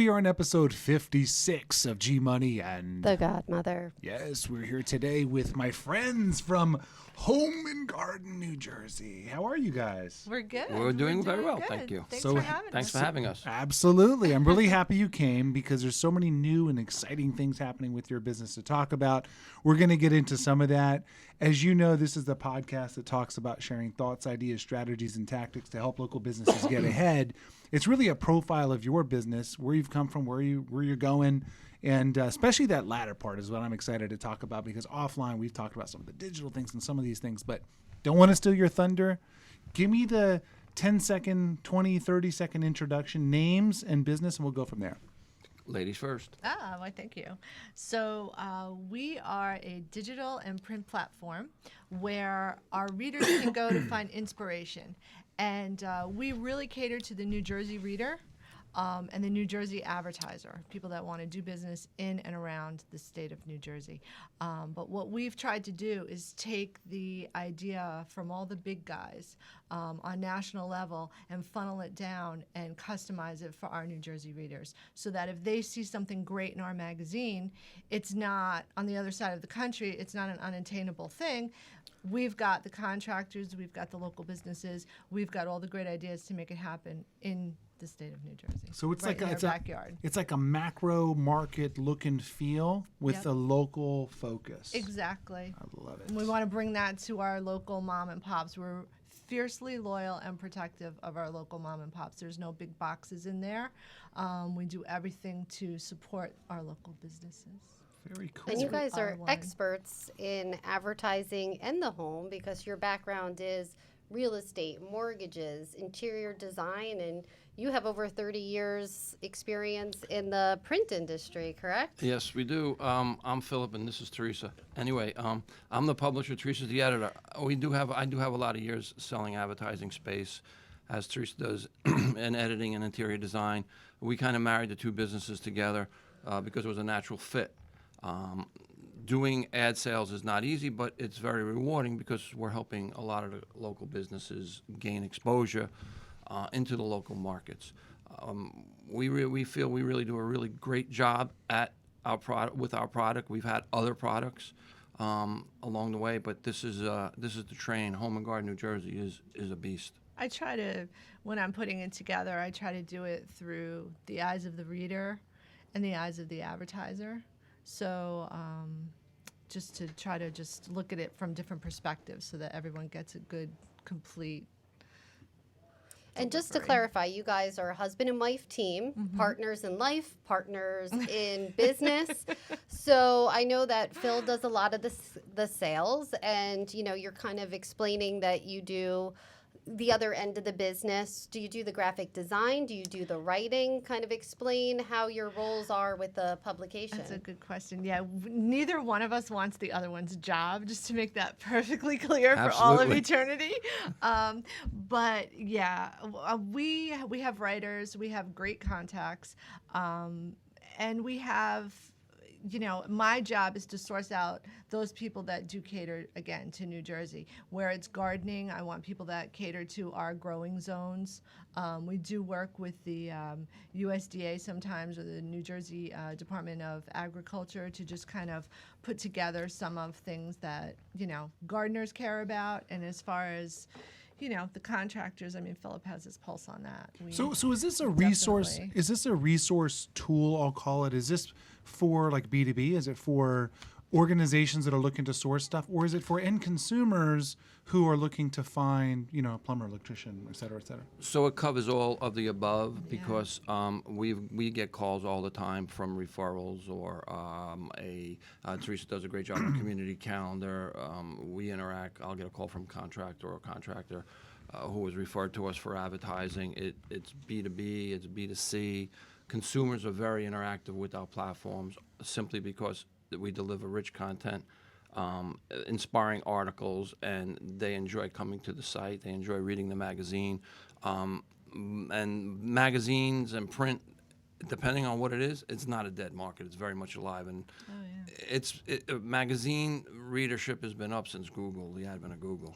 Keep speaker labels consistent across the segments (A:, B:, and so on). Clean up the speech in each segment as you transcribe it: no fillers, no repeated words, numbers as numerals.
A: we are in episode 56 of G Money and
B: The Godmother.
A: Yes, we're here today with my friends from Home and Garden, New Jersey. How are you guys?
C: We're good.
D: We're doing very well,
C: good.
D: thank you.
C: Thanks
A: So-
C: for having
D: Thanks
C: us.
D: for having us.
A: Absolutely. I'm really happy you came because there's so many new and exciting things happening with your business to talk about. We're going to get into some of that. As you know, this is the podcast that talks about sharing thoughts, ideas, strategies, and tactics to help local businesses get ahead. It's really a profile of your business, where you've come from, where you're going, and especially that latter part is what I'm excited to talk about, because offline we've talked about some of the digital things and some of these things, but don't want to steal your thunder. Give me the 10-second, 20, 30-second introduction, names and business, and we'll go from there.
D: Ladies first.
C: Well, thank you. So we are a digital and print platform where our readers can go to find inspiration. And we really cater to the New Jersey reader and the New Jersey advertiser, people that want to do business in and around the state of New Jersey. But what we've tried to do is take the idea from all the big guys on national level and funnel it down and customize it for our New Jersey readers, so that if they see something great in our magazine, it's not on the other side of the country, it's not an unattainable thing. We've got the contractors, we've got the local businesses, we've got all the great ideas to make it happen in the state of New Jersey.
A: So it's
C: right
A: like
C: in our backyard.
A: It's like a macro market look and feel with
C: Yep.
A: a local focus.
C: Exactly.
A: I love it.
C: And we want to bring that to our local mom and pops. We're fiercely loyal and protective of our local mom and pops. There's no big boxes in there. We do everything to support our local businesses.
A: Very cool.
B: And you
C: That's
B: guys are
C: our line.
B: experts in advertising and the home, because your background is real estate, mortgages, interior design, and you have over 30 years experience in the print industry, correct?
D: Yes, we do. I'm Philip, and this is Teresa. Anyway, I'm the publisher. Teresa's the editor. I do have a lot of years selling advertising space, as Teresa does, and editing and interior design. We kind of married the two businesses together because it was a natural fit. Doing ad sales is not easy, but it's very rewarding because we're helping a lot of the local businesses gain exposure into the local markets. We feel we really do a really great job at our with our product. We've had other products along the way, but this is the train. Home and Garden, New Jersey is a beast.
C: I try to, when I'm putting it together, I try to do it through the eyes of the reader and the eyes of the advertiser. So just to try to just look at it from different perspectives so that everyone gets a good, complete.
B: And just to
C: delivery.
B: clarify, you guys are a husband and wife team, partners in life, partners in business. So I know that Phil does a lot of the sales, and you're kind of explaining that you do the other end of the business. Do you do the graphic design? Do you do the writing? Kind of explain how your roles are with the publication.
C: That's a good question. Yeah, neither one of us wants the other one's job, just to make that perfectly clear for all of
D: Absolutely.
C: eternity. But yeah, we have writers, we have great contacts, and we have. My job is to source out those people that do cater, again, to New Jersey. Where it's gardening, I want people that cater to our growing zones. We do work with the USDA sometimes, or the New Jersey Department of Agriculture, to just kind of put together some of things that, gardeners care about. And as far as the contractors, I mean, Philip has his pulse on that.
A: So is this a resource?
C: Definitely.
A: Is this a resource tool? I'll call it. Is this for like B2B? Is it for organizations that are looking to source stuff, or is it for end consumers who are looking to find, a plumber, electrician, et cetera, et cetera?
D: So it covers all of the above because we get calls all the time from referrals, or Teresa does a great job on community calendar. We interact. I'll get a call from contractor or contractor who was referred to us for advertising. It's B2B, it's B2C. Consumers are very interactive with our platforms simply because we deliver rich content, inspiring articles, and they enjoy coming to the site. They enjoy reading the magazine. And magazines and print, depending on what it is, it's not a dead market. It's very much alive. And magazine readership has been up since Google, the advent of Google.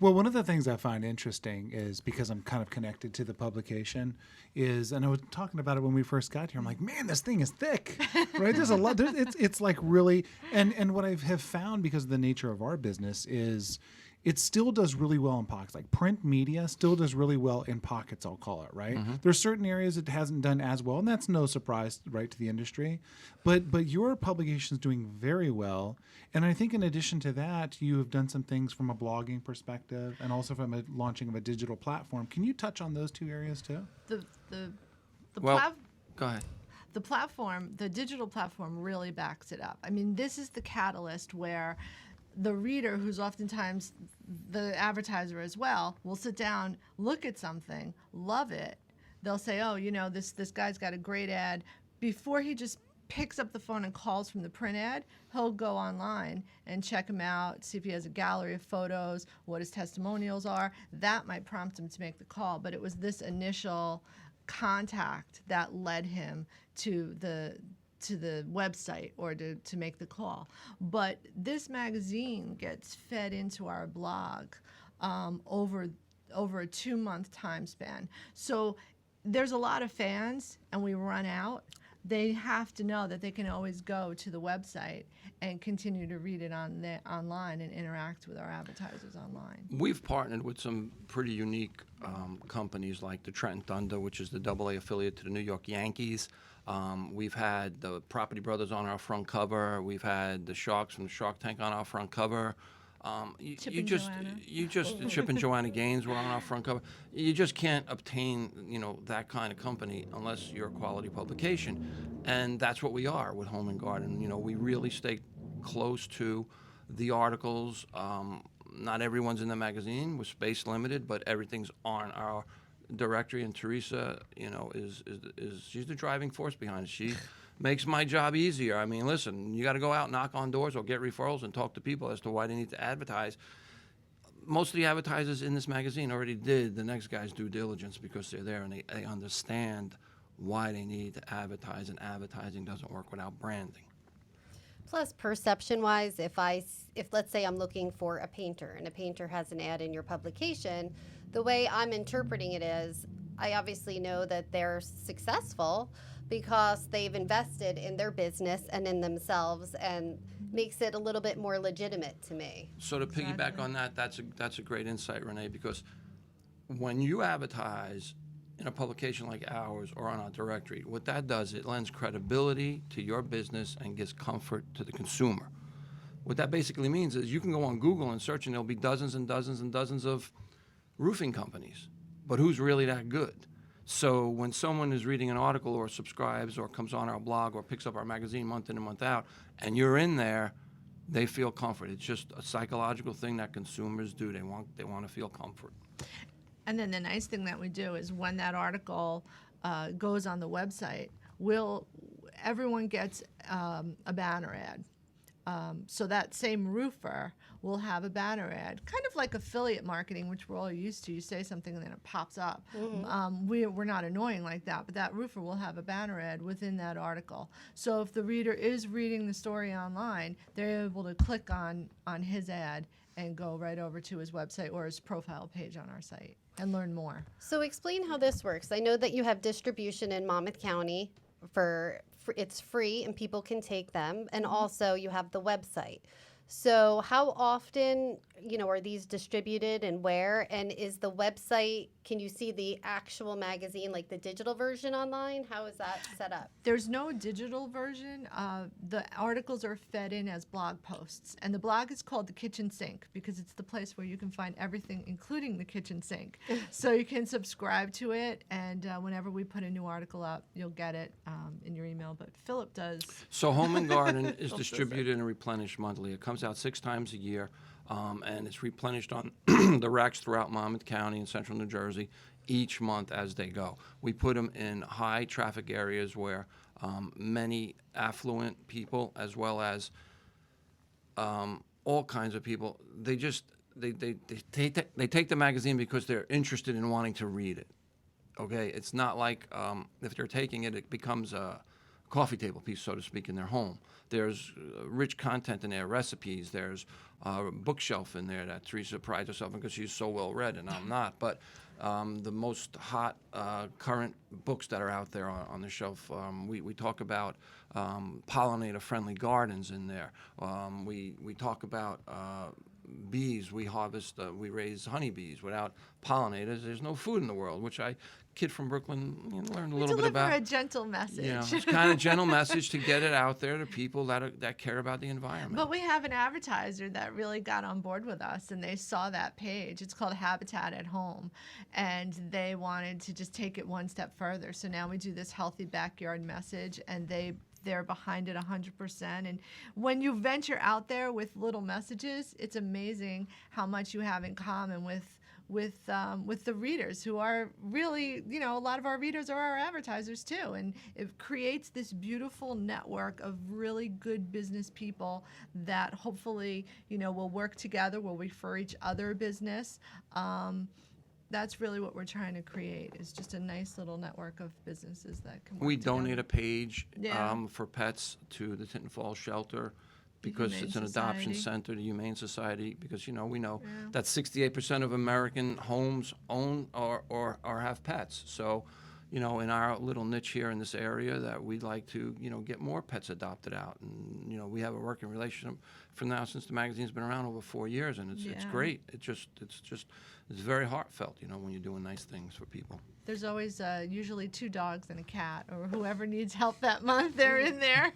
A: Well, one of the things I find interesting is because I'm kind of connected to the publication and I was talking about it when we first got here. I'm like, man, this thing is thick, right? There's a lot. It's like really, and what I have found because of the nature of our business is it still does really well in pockets. Like print media still does really well in pockets, I'll call it, right? There's certain areas it hasn't done as well, and that's no surprise, right, to the industry. But your publication is doing very well. And I think in addition to that, you have done some things from a blogging perspective and also from a launching of a digital platform. Can you touch on those two areas too?
D: Well, go ahead.
C: The platform, the digital platform really backs it up. I mean, this is the catalyst where the reader, who's oftentimes the advertiser as well, will sit down, look at something, love it. They'll say, oh, this guy's got a great ad. Before he just picks up the phone and calls from the print ad, he'll go online and check him out, see if he has a gallery of photos, what his testimonials are. That might prompt him to make the call, but it was this initial contact that led him to the website or to make the call. But this magazine gets fed into our blog over a 2-month time span. So there's a lot of fans, and we run out. They have to know that they can always go to the website and continue to read it online and interact with our advertisers online.
D: We've partnered with some pretty unique companies like the Trenton Thunder, which is the AA affiliate to the New York Yankees. We've had the Property Brothers on our front cover. We've had the Sharks from the Shark Tank on our front cover. Chip and Joanna Gaines were on our front cover. You just can't obtain, that kind of company unless you're a quality publication, and that's what we are with Home and Garden. We really stay close to the articles. Not everyone's in the magazine. We're space limited, but everything's on our directory. And Teresa, is she's the driving force behind it. She makes my job easier. I mean, listen, you got to go out, knock on doors, or get referrals and talk to people as to why they need to advertise. Most of the advertisers in this magazine already did the next guy's due diligence because they're there and they understand why they need to advertise, and advertising doesn't work without branding.
B: Plus, perception-wise, if let's say I'm looking for a painter and a painter has an ad in your publication, the way I'm interpreting it is I obviously know that they're successful because they've invested in their business and in themselves, and makes it a little bit more legitimate to me.
D: So to piggyback on that, that's a great insight, Renee, because when you advertise in a publication like ours or on our directory, what that does, it lends credibility to your business and gives comfort to the consumer. What that basically means is you can go on Google and search, and there'll be dozens and dozens and dozens of roofing companies, but who's really that good? So when someone is reading an article or subscribes or comes on our blog or picks up our magazine month in and month out, and you're in there, they feel comfort. It's just a psychological thing that consumers do. They want to feel comfort.
C: And then the nice thing that we do is when that article goes on the website, everyone gets a banner ad. So that same roofer will have a banner ad, kind of like affiliate marketing, which we're all used to. You say something and then it pops up. Mm-hmm. We're not annoying like that, but that roofer will have a banner ad within that article. So if the reader is reading the story online, they're able to click on his ad and go right over to his website or his profile page on our site and learn more.
B: So explain how this works. I know that you have distribution in Monmouth County for it's free and people can take them, and also you have the website. So how often, are these distributed and where? And is the website, can you see the actual magazine, like the digital version online? How is that set up?
C: There's no digital version. The articles are fed in as blog posts. And the blog is called The Kitchen Sink because it's the place where you can find everything, including the kitchen sink. So you can subscribe to it, and whenever we put a new article up, you'll get it in your email. But Philip does.
D: So Home and Garden is distributed and replenished monthly. It comes out 6 times a year, and it's replenished on the racks throughout Monmouth County and central New Jersey each month as they go. We put them in high traffic areas where many affluent people, as well as all kinds of people, they take the magazine because they're interested in wanting to read it. Okay, it's not like if they're taking it, it becomes a coffee table piece, so to speak, in their home. There's rich content in there, recipes. There's a bookshelf in there that Teresa prides herself on because she's so well read and I'm not. But the most hot current books that are out there on the shelf, we talk about pollinator-friendly gardens in there. We talk about bees. We harvest, we raise honeybees. Without pollinators, there's no food in the world, which kid from Brooklyn, learned a little bit about.
C: Deliver a gentle message.
D: It's kind of gentle message to get it out there to people that care about the environment.
C: But we have an advertiser that really got on board with us, and they saw that page. It's called Habitat at Home, and they wanted to just take it one step further. So now we do this healthy backyard message, and they're behind it 100%. And when you venture out there with little messages, it's amazing how much you have in common with the readers, who are really, a lot of our readers are our advertisers too. And it creates this beautiful network of really good business people that hopefully, will work together, will refer each other business. That's really what we're trying to create, is just a nice little network of businesses that can work
D: We
C: together.
D: donate a page
C: Yeah.
D: for pets to the Tinton Falls Shelter, because
C: Humane
D: it's an adoption
C: Society.
D: center, the Humane Society, because we know that 68% of American homes own or have pets. So, in our little niche here in this area, that we'd like to, get more pets adopted out. And, we have a working relationship from now since the magazine's been around over 4 years, and it's
C: Yeah.
D: great. It's very heartfelt, when you're doing nice things for people.
C: There's always usually 2 dogs and a cat, or whoever needs help that month, they're in there.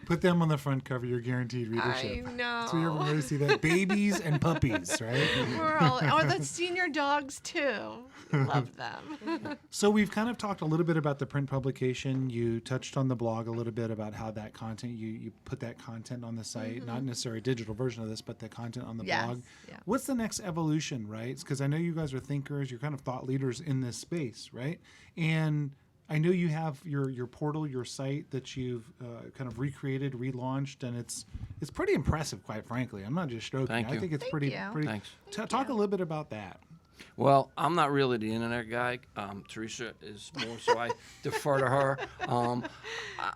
A: Put them on the front cover. You're guaranteed readership.
C: I know.
A: So you're going to see that. Babies and puppies, right?
C: Or the senior dogs too. Love them.
A: So we've kind of talked a little bit about the print publication. You touched on the blog a little bit about how that content, you put that content on the site, not necessarily a digital version of this, but the content on the
C: Yes,
A: blog.
C: yeah.
A: What's the next evolution, right? Because I know you guys are thinkers, you're kind of thought leaders in this space, right? And I know you have your portal, your site that you've kind of recreated, relaunched, and it's pretty impressive, quite frankly. I'm not just joking.
D: Thank
A: I
D: you.
A: think it's
C: Thank
A: pretty.
C: you.
D: Thanks.
A: Talk a little bit about that.
D: Well, I'm not really the internet guy. Teresa is more, so I defer to her.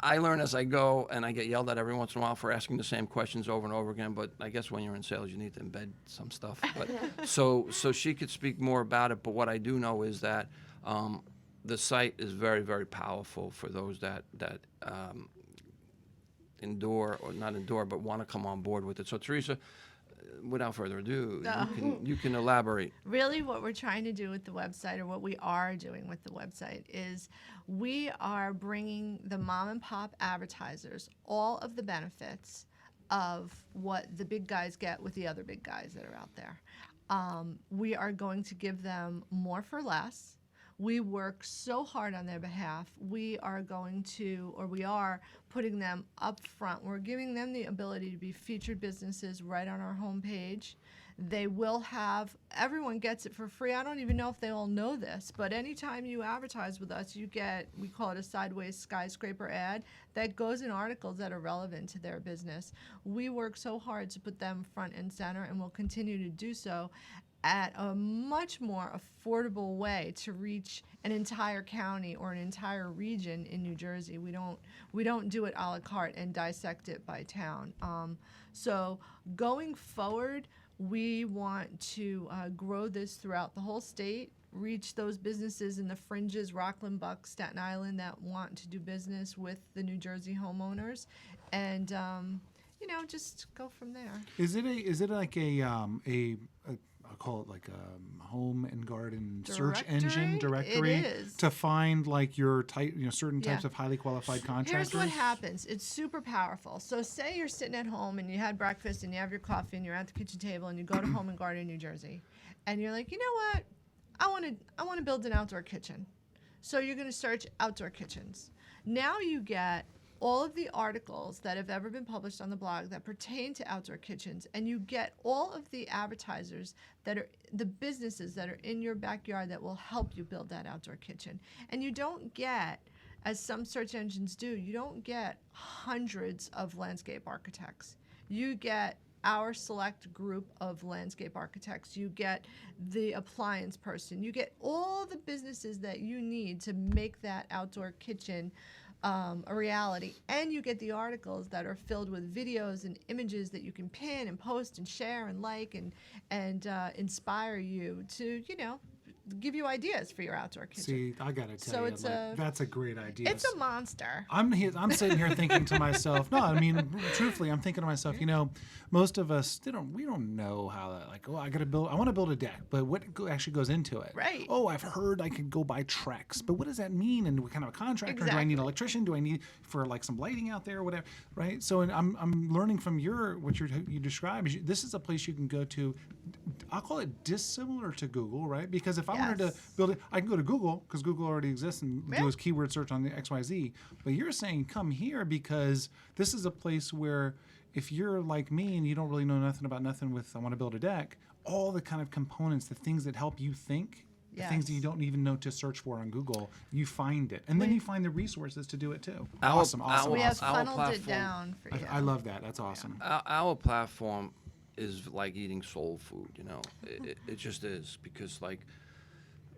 D: I learn as I go, and I get yelled at every once in a while for asking the same questions over and over again. But I guess when you're in sales, you need to embed some stuff. But so she could speak more about it. But what I do know is that the site is very, very powerful for those that endure, or not endure, but want to come on board with it. So Teresa, without further ado, you can elaborate.
C: Really, what we're trying to do with the website, or what we are doing with the website, is we are bringing the mom and pop advertisers all of the benefits of what the big guys get with the other big guys that are out there. We are going to give them more for less. We work so hard on their behalf. We are putting them up front. We're giving them the ability to be featured businesses right on our homepage. They will have, everyone gets it for free. I don't even know if they all know this, but anytime you advertise with us, you get, we call it a sideways skyscraper ad that goes in articles that are relevant to their business. We work so hard to put them front and center, and we'll continue to do so at a much more affordable way to reach an entire county or an entire region in New Jersey. We don't do it a la carte and dissect it by town. So going forward, we want to grow this throughout the whole state, reach those businesses in the fringes, Rockland, Bucks, Staten Island, that want to do business with the New Jersey homeowners, and just go from there.
A: Is it like I'll call it like a home and garden search engine directory
C: It is.
A: to find like your type, certain types
C: Yeah.
A: of highly qualified contractors?
C: Here's what happens. It's super powerful. So say you're sitting at home and you had breakfast and you have your coffee and you're at the kitchen table and you go to Home and Garden, New Jersey, and you're like, you know what? I want to build an outdoor kitchen. So you're going to search outdoor kitchens. Now you get all of the articles that have ever been published on the blog that pertain to outdoor kitchens, and you get all of the advertisers that are the businesses that are in your backyard that will help you build that outdoor kitchen. And you don't get, as some search engines do, you don't get hundreds of landscape architects. You get our select group of landscape architects. You get the appliance person. You get all the businesses that you need to make that outdoor kitchen a reality, and you get the articles that are filled with videos and images that you can pin and post and share and like and inspire you to, give you ideas for your outdoor kitchen.
A: See, I gotta tell you, that's a great idea.
C: It's a monster.
A: I'm sitting here thinking to myself. No, I mean, truthfully, I'm thinking to myself. Most of us we don't know how that. Like, I want to build a deck, but what actually goes into it?
C: Right.
A: Oh, I've heard I could go buy Trex, but what does that mean? And what kind of a contractor?
C: Exactly.
A: Do I need an electrician? Do I need for like some lighting out there or whatever? Right. So I'm learning from what you describe. This is a place you can go to. I'll call it dissimilar to Google, right? Because if I wanted to build it, I can go to Google because Google already exists and do a keyword search on the XYZ. But you're saying come here because this is a place where if you're like me and you don't really know nothing about nothing with I want to build a deck, all the kind of components, the things that help you think, the things that you don't even know to search for on Google, you find it. And then you find the resources to do it too. Awesome.
C: We have
D: Our
C: funneled it
D: platform-
C: down for you.
A: I love that. That's awesome.
D: Our platform is like eating soul food, it just is, because like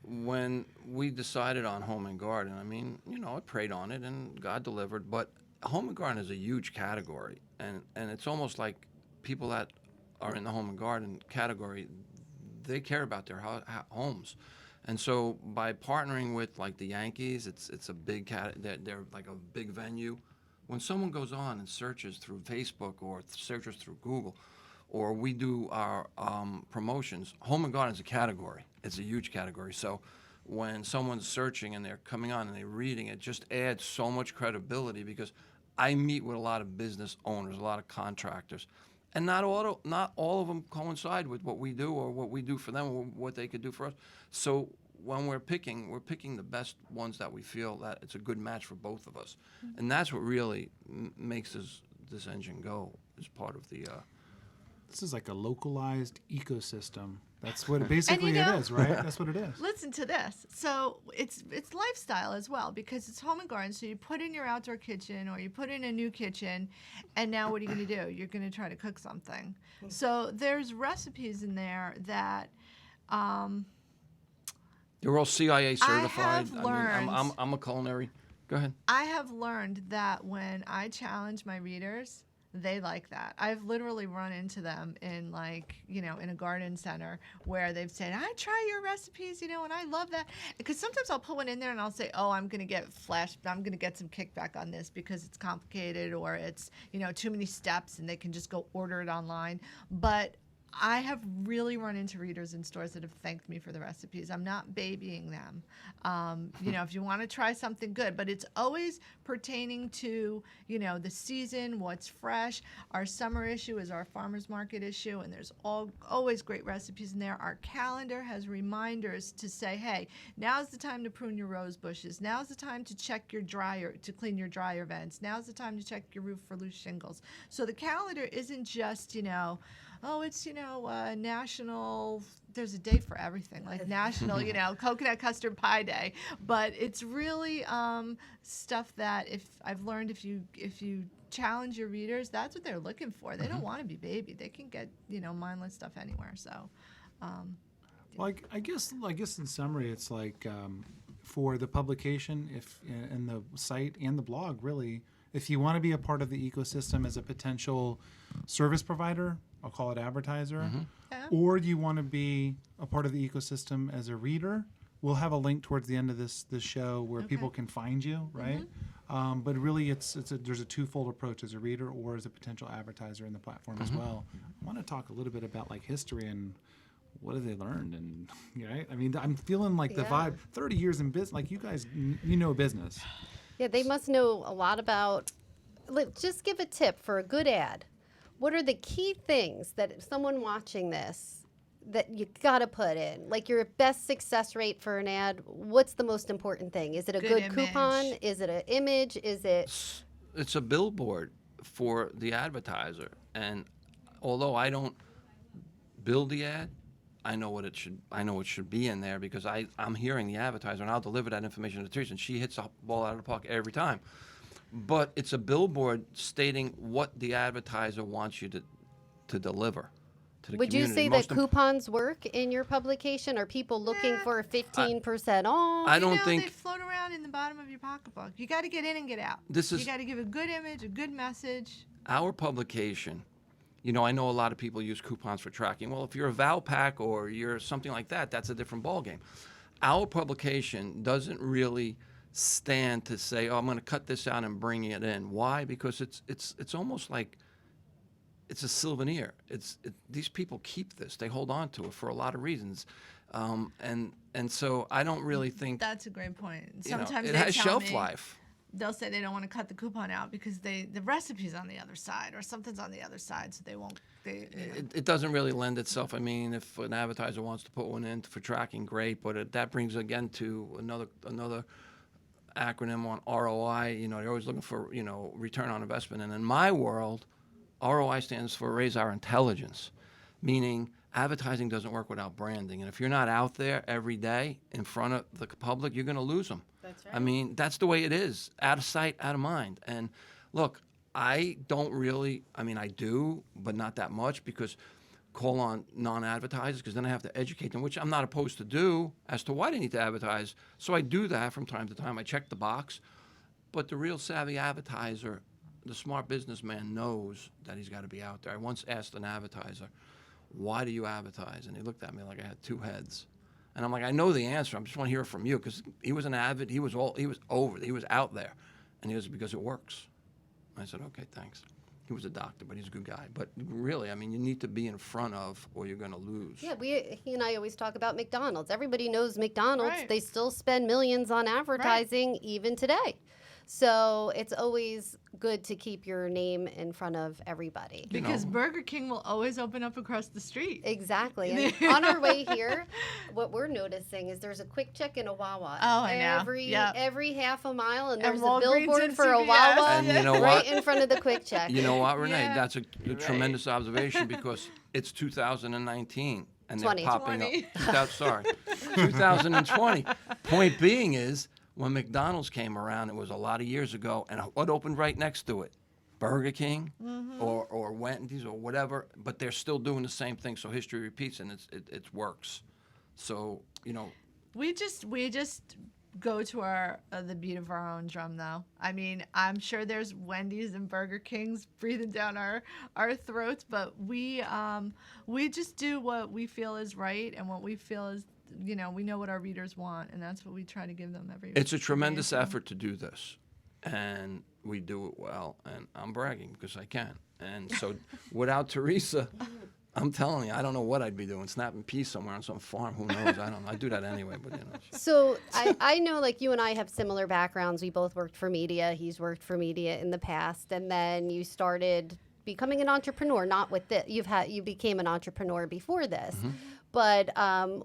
D: when we decided on home and garden, I mean, I prayed on it and God delivered, but home and garden is a huge category, and it's almost like people that are in the home and garden category, they care about their homes. And so by partnering with like the Yankees, it's a big they're like a big venue. When someone goes on and searches through Facebook or searches through Google, or we do our promotions, home and garden is a category. It's a huge category. So when someone's searching and they're coming on and they're reading, it just adds so much credibility, because I meet with a lot of business owners, a lot of contractors, and not all of them coincide with what we do or what we do for them or what they could do for us. So when we're picking the best ones that we feel that it's a good match for both of us. And that's what really makes this engine go, is part of the...
A: This is like a localized ecosystem. That's what basically it is, right? That's what it is.
C: Listen to this. So it's lifestyle as well, because it's home and garden. So you put in your outdoor kitchen or you put in a new kitchen, and now what are you going to do? You're going to try to cook something. So there's recipes in there that
D: They're all CIA certified.
C: have learned-
D: I'm a culinary. Go ahead.
C: I have learned that when I challenge my readers, they like that. I've literally run into them in in a garden center where they've said, I try your recipes, and I love that. Because sometimes I'll put one in there and I'll say, oh, I'm going to get some kickback on this because it's complicated or it's, too many steps, and they can just go order it online. But I have really run into readers in stores that have thanked me for the recipes. I'm not babying them. If you want to try something good, but it's always pertaining to, the season, what's fresh. Our summer issue is our farmers market issue, and there's always great recipes in there. Our calendar has reminders to say, hey, now's the time to prune your rose bushes. Now's the time to check your dryer, to clean your dryer vents. Now's the time to check your roof for loose shingles. So the calendar isn't just, it's, national, there's a day for everything, like national, coconut custard pie day. But it's really stuff that I've learned if you challenge your readers, that's what they're looking for. They don't want to be babied. They can get, mindless stuff anywhere. So,
A: Well, I guess in summary, it's like for the publication, and the site and the blog, really, if you want to be a part of the ecosystem as a potential service provider, I'll call it advertiser, or you want to be a part of the ecosystem as a reader, we'll have a link towards the end of this show where people can find you, right? But really, there's a twofold approach, as a reader or as a potential advertiser in the platform as well. I want to talk a little bit about like history and what have they learned, and right? I mean, I'm feeling like the vibe. 30 years in business, like you guys, business.
B: Yeah, they must know a lot about. Just give a tip for a good ad. What are the key things that someone watching this that you got to put in? Like your best success rate for an ad, what's the most important thing? Is it a good coupon? Is it an image? Is it...
D: It's a billboard for the advertiser. And although I don't build the ad, I know it should be in there, because I'm hearing the advertiser, and I'll deliver that information to Teresa, and she hits the ball out of the park every time. But it's a billboard stating what the advertiser wants you to deliver. to the
B: Would you
D: community.
B: say that coupons work in your publication? Are people looking for 15% off?
D: I don't
C: They
D: think
C: float around in the bottom of your pocketbook. You got to get in and get out. You got to give a good image, a good message.
D: our publication. I know a lot of people use coupons for tracking. Well, if you're a Valpak or you're something like that, that's a different ballgame. Our publication doesn't really stand to say, "Oh, I'm going to cut this out and bring it in." Why? Because it's almost like it's a souvenir. These people keep this; they hold on to it for a lot of reasons, and so I don't really think
C: That's a great point. Sometimes
D: it
C: they
D: has
C: tell
D: shelf
C: me,
D: life.
C: they'll say they don't want to cut the coupon out because the recipe's on the other side or something's on the other side, so they won't.
D: It doesn't really lend itself. I mean, if an advertiser wants to put one in for tracking, great, but that brings again to another acronym on ROI. They're always looking for return on investment, and in my world, ROI stands for raise our intelligence, meaning advertising doesn't work without branding, and if you're not out there every day in front of the public, you're going to lose them.
B: That's right.
D: I mean, that's the way it is. Out of sight, out of mind. And look, I don't really, I do, but not that much because call on non-advertisers because then I have to educate them, which I'm not opposed to do as to why they need to advertise. So I do that from time to time. I check the box. But the real savvy advertiser, the smart businessman knows that he's got to be out there. I once asked an advertiser, "Why do you advertise?" And he looked at me like I had two heads. And I'm like, "I know the answer. I just want to hear it from you," because he was an avid. He was out there, and he was because it works. I said, "Okay, thanks." He was a doctor, but he's a good guy. But really, you need to be in front of, or you're going to lose.
B: Yeah, he and I always talk about McDonald's. Everybody knows McDonald's.
C: Right.
B: They still spend millions on advertising even today. So it's always good to keep your name in front of everybody.
C: Because Burger King will always open up across the street.
B: Exactly. And on our way here, what we're noticing is there's a Quick Check and a Wawa.
C: Oh, I know.
B: Every half a mile, and there's a
C: Walgreens
B: billboard
C: and
B: for a
C: CVS.
B: Wawa
D: And you know
B: right
D: what?
B: in front of the Quick Check.
D: You know what, Renee?
C: Yeah.
D: That's a tremendous observation because it's 2019 and they're
B: 20.
D: popping up. 2020. Point being is when McDonald's came around, it was a lot of years ago, and what opened right next to it? Burger King or Wendy's or whatever, but they're still doing the same thing. So history repeats, and it works. So
C: We just go to the beat of our own drum, though. I'm sure there's Wendy's and Burger Kings breathing down our throats, but we just do what we feel is right and what we feel is, we know what our readers want, and that's what we try to give them every week.
D: it's a tremendous effort to do this, and we do it well, and I'm bragging because I can. And so without Teresa, I'm telling you, I don't know what I'd be doing, snapping peas somewhere on some farm. Who knows? I don't know. I do that anyway, but
B: So I know, like, you and I have similar backgrounds. We both worked for media. He's worked for media in the past, and then you started becoming an entrepreneur. Not with this. You became an entrepreneur before this.
D: Mm-hmm.
B: But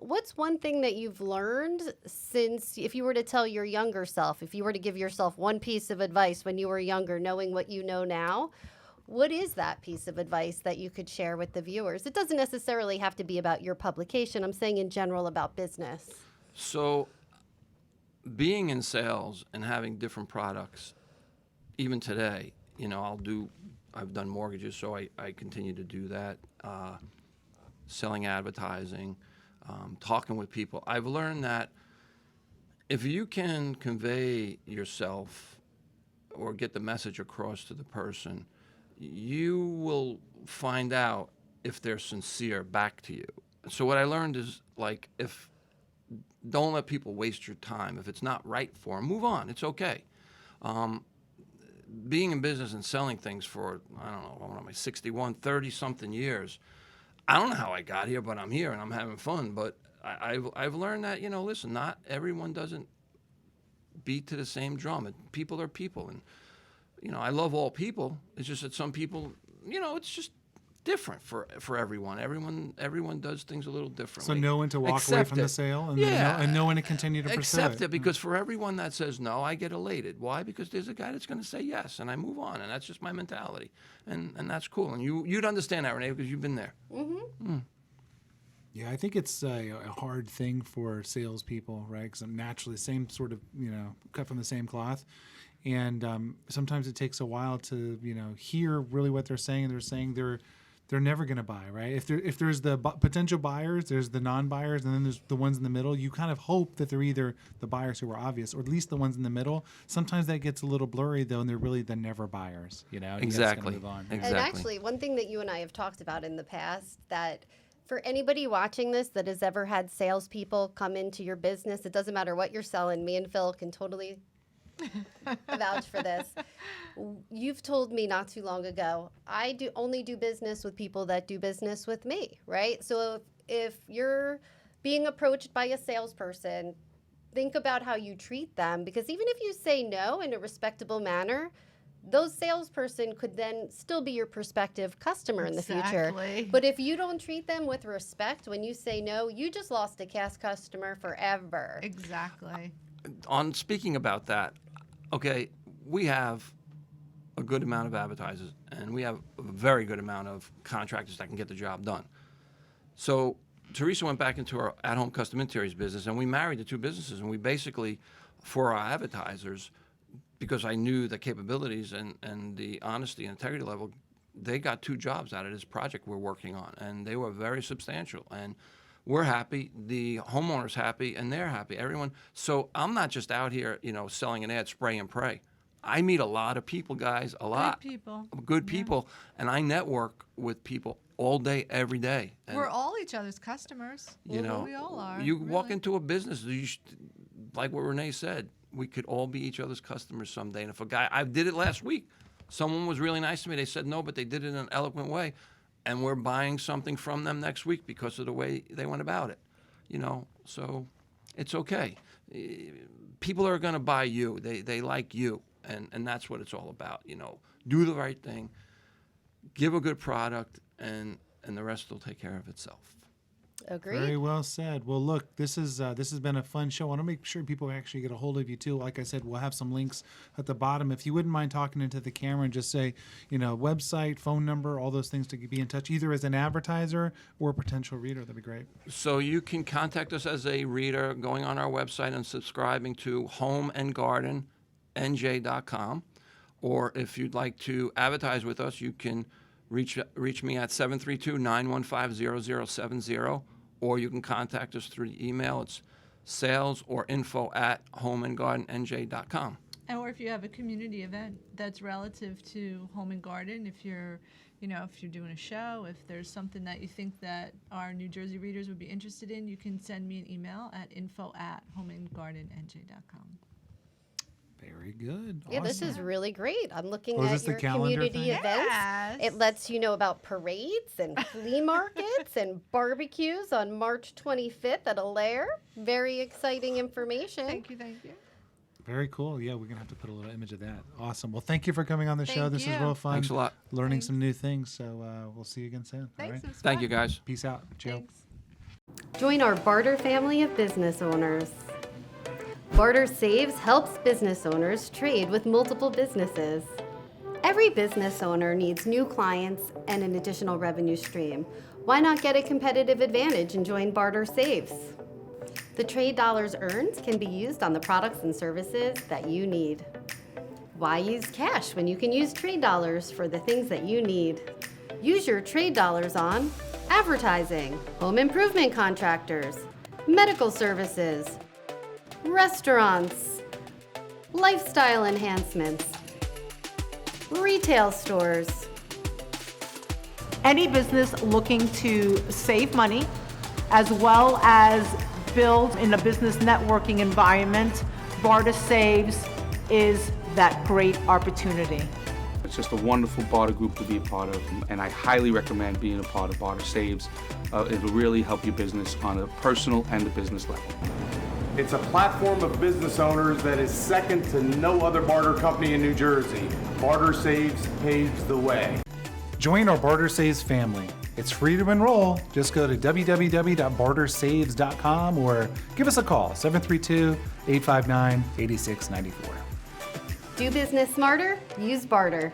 B: what's one thing that you've learned since, if you were to tell your younger self, if you were to give yourself one piece of advice when you were younger, knowing what you know now, what is that piece of advice that you could share with the viewers? It doesn't necessarily have to be about your publication. I'm saying in general about business.
D: So being in sales and having different products, even today, I've done mortgages, so I continue to do that. Selling advertising, talking with people. I've learned that if you can convey yourself or get the message across to the person, you will find out if they're sincere back to you. So what I learned is, don't let people waste your time. If it's not right for them, move on. It's okay. Being in business and selling things for, I don't know, what am I, 61, 30-something years, I don't know how I got here, but I'm here and I'm having fun. But I've learned that, listen, not everyone doesn't beat to the same drum. People are people. And, I love all people. It's just that some people, it's just different for everyone. Everyone does things a little differently.
A: So know when to walk away from the sale and know when to continue to pursue
D: Accept it, because for everyone that says no, I get elated. Why? Because there's a guy that's going to say yes, and I move on, and that's just my mentality, and that's cool. And you'd understand that, Renee, because you've been there.
B: Mm-hmm.
A: Yeah, I think it's a hard thing for salespeople, right? Because I'm naturally same sort of, cut from the same cloth. And sometimes it takes a while to, hear really what they're saying. They're saying they're never going to buy, right? If there's the potential buyers, there's the non-buyers, and then there's the ones in the middle. You kind of hope that they're either the buyers who are obvious, or at least the ones in the middle. Sometimes that gets a little blurry though, and they're really the never buyers. You know,
D: Exactly.
A: You guys gotta move on.
B: And
D: Exactly.
B: actually, one thing that you and I have talked about in the past, that for anybody watching this that has ever had salespeople come into your business, it doesn't matter what you're selling. Me and Phil can totally vouch for this. You've told me not too long ago, I only do business with people that do business with me, right? So if you're being approached by a salesperson, think about how you treat them, because even if you say no in a respectable manner, those salesperson could then still be your prospective customer in the future.
C: Exactly.
B: But if you don't treat them with respect when you say no, you just lost a cast customer forever.
C: Exactly.
D: On speaking about that, okay, we have a good amount of advertisers, and we have a very good amount of contractors that can get the job done. So Teresa went back into our at-home custom interiors business, and we married the two businesses, and we basically, for our advertisers, because I knew the capabilities and the honesty and integrity level, they got 2 jobs out of this project we're working on, and they were very substantial. And we're happy, the homeowner's happy, and they're happy, everyone. So I'm not just out here, selling an ad, spray and pray. I meet a lot of people, guys, a lot. Good people, and I network with people all day, every day. And,
C: We're all each other's customers.
D: we
C: all are.
D: You walk
C: really.
D: into a business, like what Renee said, we could all be each other's customers someday. And if a guy, I did it last week, someone was really nice to me. They said no, but they did it in an eloquent way. And we're buying something from them next week because of the way they went about it. So it's okay. People are going to buy you. They like you. And that's what it's all about. Do the right thing, give a good product, and the rest will take care of itself.
B: Agreed.
A: Very well said. Well, look, this has been a fun show. I want to make sure people actually get a hold of you too. Like I said, we'll have some links at the bottom. If you wouldn't mind talking into the camera and just say, website, phone number, all those things to be in touch, either as an advertiser or a potential reader, that'd be great.
D: So you can contact us as a reader going on our website and subscribing to homeandgardenNJ.com. Or if you'd like to advertise with us, you can reach me at 732-915-0070, or you can contact us through the email. It's sales or info@homeandgardenNJ.com.
C: Or if you have a community event that's relative to Home and Garden, if you're doing a show, if there's something that you think that our New Jersey readers would be interested in, you can send me an email at info@homeandgardenNJ.com.
A: Very good.
B: Yeah, this
A: Awesome.
B: is really great. I'm looking
A: Oh, is
B: at
A: this the
B: your
A: calendar
B: community
A: thing?
B: events.
C: Yes.
B: It lets you know about parades and flea markets and barbecues on March 25th at Alaire. Very exciting information.
C: Thank you.
A: Very cool. Yeah, we're going to have to put a little image of that. Awesome. Well, thank you for coming on the show.
C: Thank
A: This is
C: you.
A: real fun.
D: Thanks a lot.
A: Learning
C: Thanks.
A: some new things. So we'll see you again soon. All
C: Thanks.
A: right.
C: It was
D: Thank
C: fun.
D: you, guys.
A: Peace out. Jill.
C: Thanks.
B: Join our Barter family of business owners. Barter Saves helps business owners trade with multiple businesses. Every business owner needs new clients and an additional revenue stream. Why not get a competitive advantage and join Barter Saves? The trade dollars earned can be used on the products and services that you need. Why use cash when you can use trade dollars for the things that you need? Use your trade dollars on advertising, home improvement contractors, medical services, restaurants, lifestyle enhancements, retail stores.
E: Any business looking to save money as well as build in a business networking environment, Barter Saves is that great opportunity.
F: It's just a wonderful barter group to be a part of, and I highly recommend being a part of Barter Saves. It'll really help your business on a personal and a business level.
G: It's a platform of business owners that is second to no other barter company in New Jersey. Barter Saves paves the way.
A: Join our Barter Saves family. It's free to enroll. Just go to www.bartersaves.com or give us a call, 732-859-8694.
B: Do business smarter, use barter.